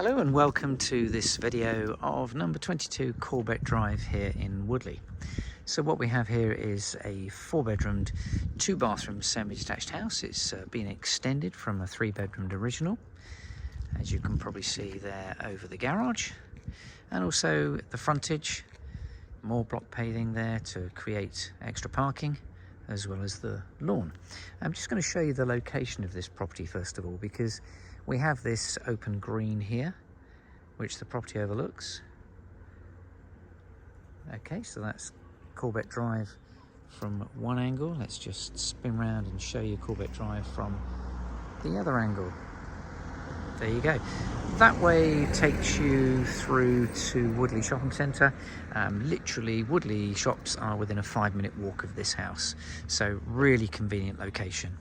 Hello and welcome to this video of number 22 Caldbeck Drive here in Woodley. So what we have here is a 4-bedroomed, 2-bathroom semi-detached house. It's been extended from a 3-bedroomed original, as you can probably see there over the garage, and also the frontage, more block paving there to create extra parking, as well as the lawn. I'm just going to show you the location of this property first of all, because we have this open green here, which the property overlooks. Okay, so that's Caldbeck Drive from one angle. Let's just spin round and show you Caldbeck Drive from the other angle. There you go. That way takes you through to Woodley Shopping Centre. Literally, Woodley shops are within a 5-minute walk of this house, so really convenient location.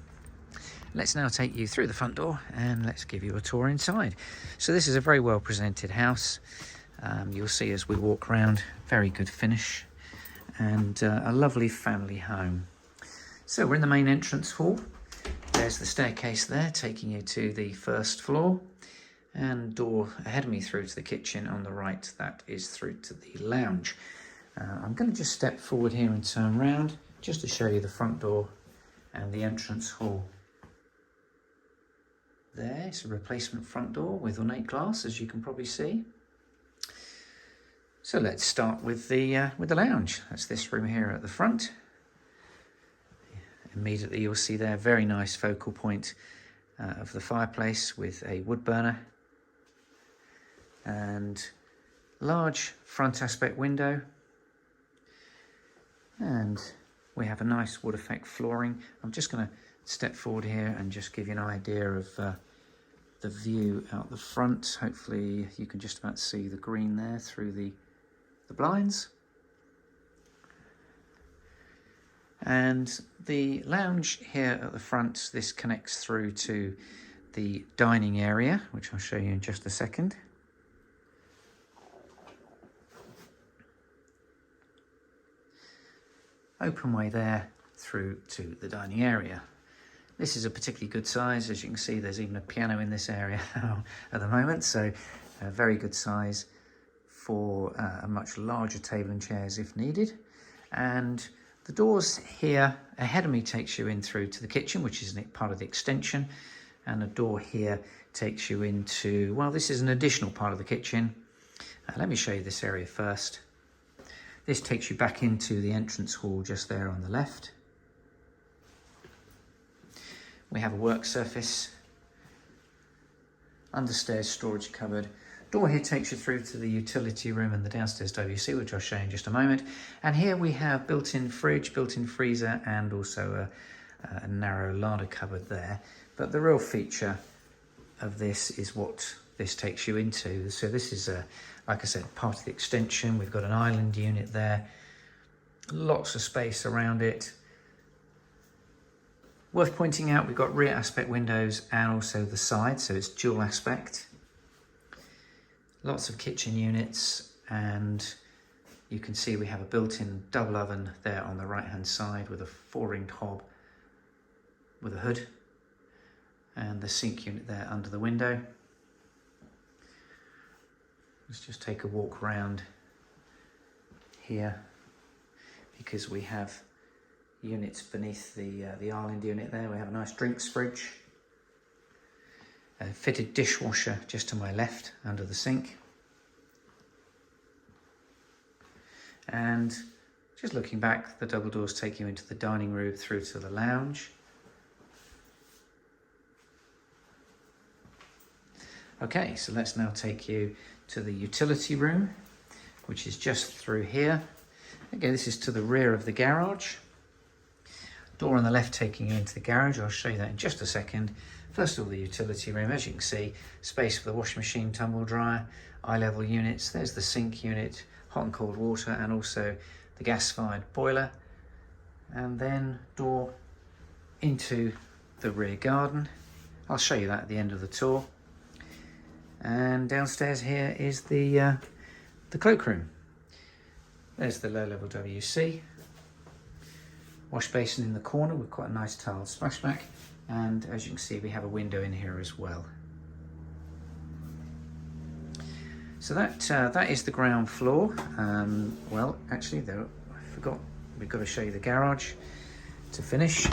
Let's now take you through the front door and let's give you a tour inside. So this is a very well presented house. You'll see as we walk around, very good finish and a lovely family home. So we're in the main entrance hall. There's the staircase there taking you to the first floor, and door ahead of me through to the kitchen on the right. That is through to the lounge. I'm going to just step forward here and turn round just to show you the front door and the entrance hall. There's a replacement front door with ornate glass, as you can probably see. So let's start with the lounge. That's this room here at the front. Immediately you'll see there, very nice focal point of the fireplace with a wood burner and large front aspect window, and we have a nice wood effect flooring. I'm just going to step forward here and just give you an idea of the view out the front. Hopefully you can just about see the green there through the blinds. And the lounge here at the front, this connects through to the dining area, which I'll show you in just a second. Open way there through to the dining area. This is a particularly good size. As you can see, there's even a piano in this area at the moment, so a very good size for a much larger table and chairs if needed. And the doors here ahead of me takes you in through to the kitchen, which is part of the extension, and a door here takes you into, well, this is an additional part of the kitchen. Let me show you this area first. This takes you back into the entrance hall just there on the left. We have a work surface, understairs storage cupboard. Door here takes you through to the utility room and the downstairs WC, which I'll show you in just a moment. And here we have built-in fridge, built-in freezer, and also a narrow larder cupboard there. But the real feature of this is what this takes you into. So this is, like I said, part of the extension. We've got an island unit there, lots of space around it. Worth pointing out, we've got rear aspect windows and also the side, so it's dual aspect. Lots of kitchen units, and you can see we have a built-in double oven there on the right-hand side with a 4-ringed hob with a hood, and the sink unit there under the window. Let's just take a walk around here, because we have units beneath the island unit there. We have a nice drinks fridge, a fitted dishwasher just to my left under the sink, and just looking back, the double doors take you into the dining room through to the lounge. Okay, so let's now take you to the utility room, which is just through here. Again, this is to the rear of the garage. Door on the left taking you into the garage. I'll show you that in just a second. First of all, the utility room. As you can see, space for the washing machine, tumble dryer, eye-level units. There's the sink unit, hot and cold water, and also the gas-fired boiler. And then door into the rear garden. I'll show you that at the end of the tour. And downstairs here is the cloakroom. There's the low-level WC. Wash basin in the corner with quite a nice tiled splashback, and as you can see, we have a window in here as well. So that is the ground floor. Well, actually, though, I forgot, we've got to show you the garage to finish.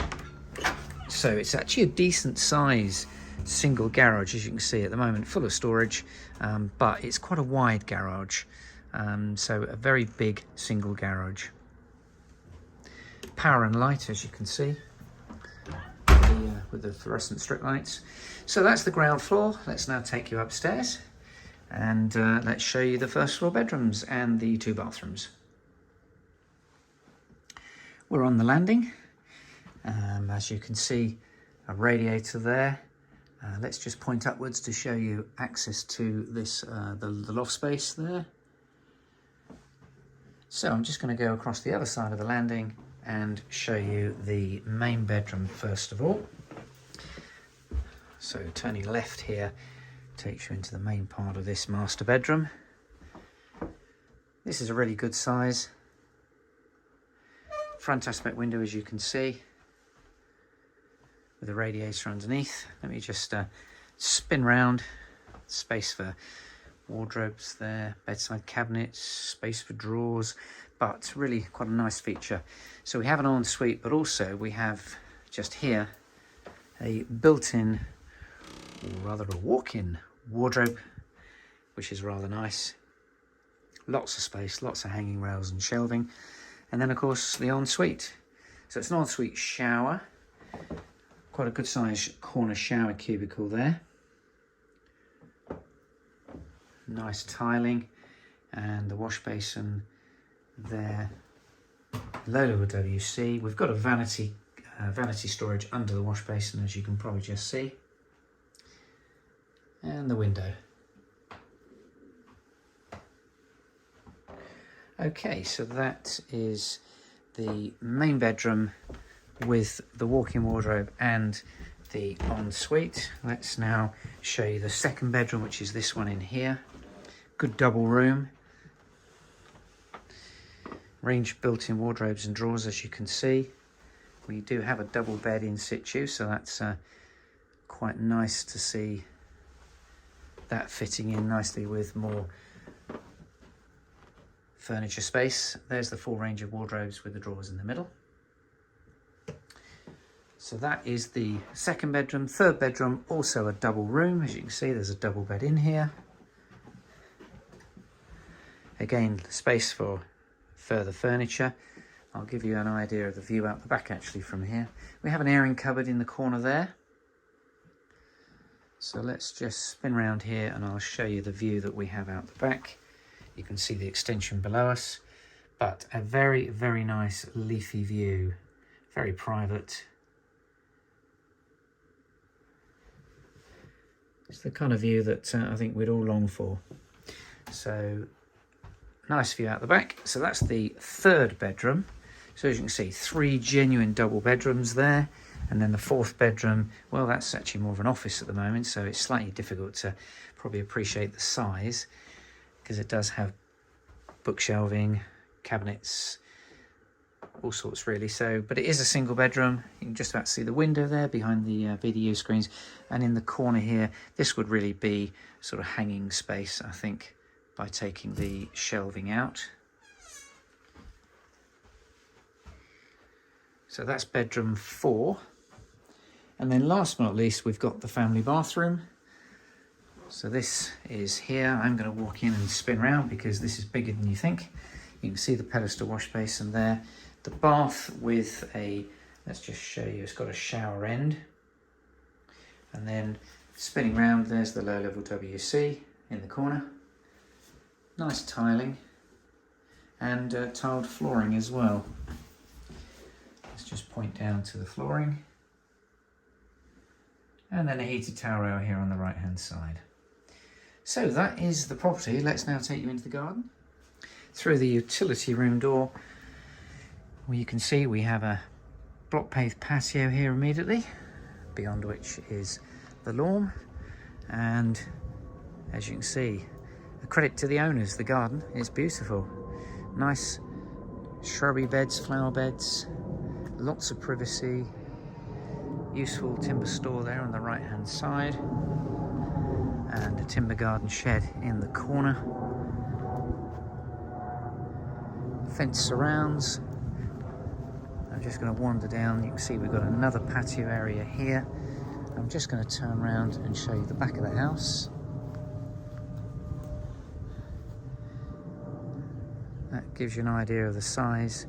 So it's actually a decent size single garage, as you can see at the moment, full of storage, but it's quite a wide garage, so a very big single garage. Power and light, as you can see, with the fluorescent strip lights. So that's the ground floor. Let's now take you upstairs and let's show you the first floor bedrooms and the 2 bathrooms. We're on the landing. As you can see, a radiator there. Let's just point upwards to show you access to this the loft space there. So I'm just going to go across the other side of the landing and show you the main bedroom first of all. So turning left here takes you into the main part of this master bedroom. This is a really good size. Front aspect window, as you can see, with a radiator underneath. Let me just spin round. Space for wardrobes there, bedside cabinets, space for drawers, but really quite a nice feature. So we have an ensuite, but also we have just here a built-in, or rather a walk-in wardrobe, which is rather nice. Lots of space, lots of hanging rails and shelving. And then of course the ensuite. So it's an ensuite shower. Quite a good sized corner shower cubicle there. Nice tiling, and the wash basin there. Low level WC. We've got a vanity storage under the wash basin, as you can probably just see. And the window. Okay, so that is the main bedroom with the walk-in wardrobe and the ensuite. Let's now show you the second bedroom, which is this one in here. Good double room. Range of built-in wardrobes and drawers, as you can see. We do have a double bed in situ, so that's quite nice to see that fitting in nicely with more furniture space. There's the full range of wardrobes with the drawers in the middle. So that is the second bedroom. Third bedroom, also a double room. As you can see, there's a double bed in here. Again, space for further furniture. I'll give you an idea of the view out the back actually from here. We have an airing cupboard in the corner there. So let's just spin around here and I'll show you the view that we have out the back. You can see the extension below us, but a very, very nice leafy view. Very private. It's the kind of view that I think we'd all long for. So, nice view out the back. So that's the third bedroom. So as you can see, 3 genuine double bedrooms there. And then the fourth bedroom, well, that's actually more of an office at the moment, so it's slightly difficult to probably appreciate the size, because it does have bookshelving, cabinets, all sorts really. So, but it is a single bedroom. You can just about see the window there behind the VDU screens, and in the corner here, this would really be sort of hanging space, I think, by taking the shelving out. So that's bedroom 4. And then last but not least, we've got the family bathroom. So this is here. I'm going to walk in and spin around because this is bigger than you think. You can see the pedestal wash basin there. The bath with a, let's just show you, it's got a shower end. And then spinning around, there's the low level WC in the corner. Nice tiling and tiled flooring as well. Let's just point down to the flooring. And then a heated towel rail here on the right hand side. So that is the property. Let's now take you into the garden. Through the utility room door, well, you can see we have a block paved patio here immediately, beyond which is the lawn. And as you can see, a credit to the owners, the garden is beautiful. Nice shrubby beds, flower beds, lots of privacy. Useful timber store there on the right hand side. And then the garden and a timber garden shed in the corner. Fence surrounds. I'm just going to wander down. You can see we've got another patio area here. I'm just going to turn around and show you the back of the house. That gives you an idea of the size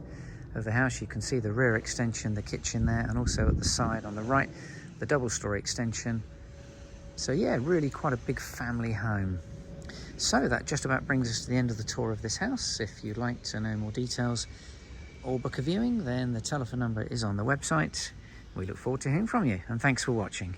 of the house. You can see the rear extension, the kitchen there, and also at the side on the right, the double-storey extension. So yeah, really quite a big family home. So that just about brings us to the end of the tour of this house. If you'd like to know more details or book a viewing, then the telephone number is on the website. We look forward to hearing from you, and thanks for watching.